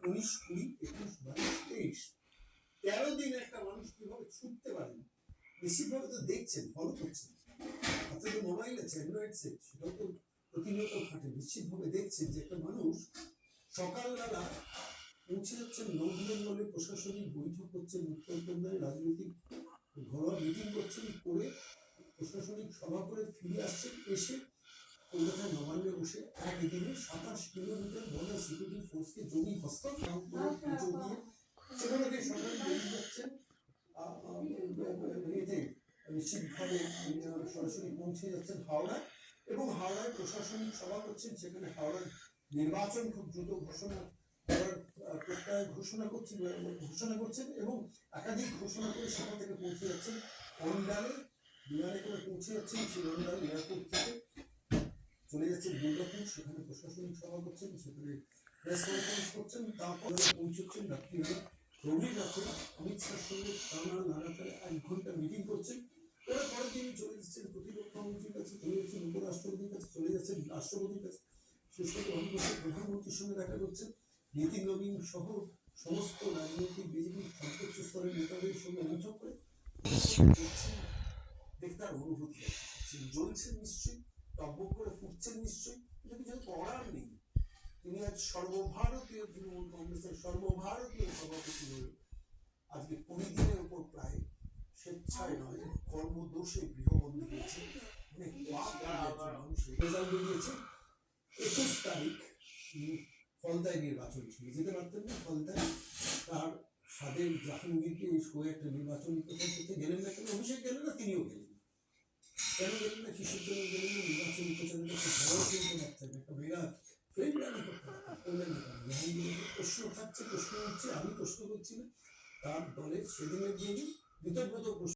19, 20, 21, 22, 23 13 দিন একটা মানুষ কিভাবে ছুটতে পারেন নিশ্চিতভাবে তো দেখছেন, ফলো করছেন। হাতে তো মোবাইল আছে, অ্যান্ড্রয়েড সেট, সেটাও তো প্রতিনিয়ত খাটে। নিশ্চিতভাবে দেখছেন যে একটা মানুষ সকালবেলা পৌঁছে যাচ্ছেন নদীর বলে, প্রশাসনিক বৈঠক করছেন, উত্তরবঙ্গের রাজনৈতিক ঘরোয়া মিটিং করছেন, করে প্রশাসনিক সভা করে ফিরে আসছেন, এসে কলকাতায় নবান্নে বসে একদিনে 27 কিলোমিটার বর্ডার সিকিউরিটি ফোর্সকে জমি হস্তান্তর করে পুজো দিয়ে সেখান থেকে সকালে বেরিয়ে যাচ্ছেন। নিশ্চিতভাবে সরাসরি পৌঁছে যাচ্ছেন হাওড়ায়, এবং হাওড়ায় প্রশাসনিক সভা করছেন। সেখানে হাওড়ার নির্বাচন খুব দ্রুত ঘোষণা করার প্রত্যয় ঘোষণা করছেন, এবং একাধিক ঘোষণা করে সেখান থেকে পৌঁছে যাচ্ছেন অন্ডালে, বিমানে করে পৌঁছে যাচ্ছেন। সেই অন্ডাল এয়ারপোর্ট থেকে চলে যাচ্ছেন দুর্গাপুর, সেখানে প্রশাসনিক সভা করছেন, সেখানে প্রেস কনফারেন্স করছেন। তারপরে পৌঁছচ্ছেন রাত্রিবেলা, গভীর রাত্রে অমিত শাহর সঙ্গে টানা লাগাতার 1 ঘন্টা মিটিং করছেন। পরের দিন চলে যাচ্ছেন প্রতিরক্ষা মন্ত্রীর কাছে, চলে যাচ্ছেন উপরাষ্ট্রপতির কাছে, চলে যাচ্ছেন রাষ্ট্রপতির কাছে, শেষ করে ভারতবর্ষের প্রধানমন্ত্রীর সঙ্গে দেখা করছেন। নীতিন নবীন সহ সমস্ত রাজনৈতিক বিজেপির সর্বোচ্চ স্তরের নেতাদের সঙ্গে বৈঠক করে দেখতে তার অনুভূতি জ্বলছেন নিশ্চয়ই, টকবক করে ফুটছেন নিশ্চয়ই, কিন্তু কিছু করার নেই। তিনি আজ সর্বভারতীয় তৃণমূল কংগ্রেসের সর্বভারতীয় সভাপতি হয়ে আজকে 20 দিনের উপর প্রায় স্বেচ্ছায় নয়, কর্মদোষে গৃহবন্দী হয়েছে। রেজাল্ট বেরিয়েছে 21 তারিখ, ফলতায় নির্বাচন ছিল, যেতে পারতেন না। ফলতায় তার স্বাদের জাহাঙ্গীরকে শোয়ে একটা নির্বাচনী প্রচার করতে গেলেন না কেন? অভিষেক গেলেন না, তিনিও গেলেন না। কেন গেলেন না? কিসের জন্য গেলেন না? নির্বাচনী প্রচারের একটা বড় কিনতে পারতেন, একটা মেগা ফ্রেন্ড রানি করতে পারতেন। জাহাঙ্গীরের প্রশ্ন থাকছে, প্রশ্ন হচ্ছে, আমি প্রশ্ন করছি না, তার দলের সেদিনের জন্য বিতর্কিত প্রশ্ন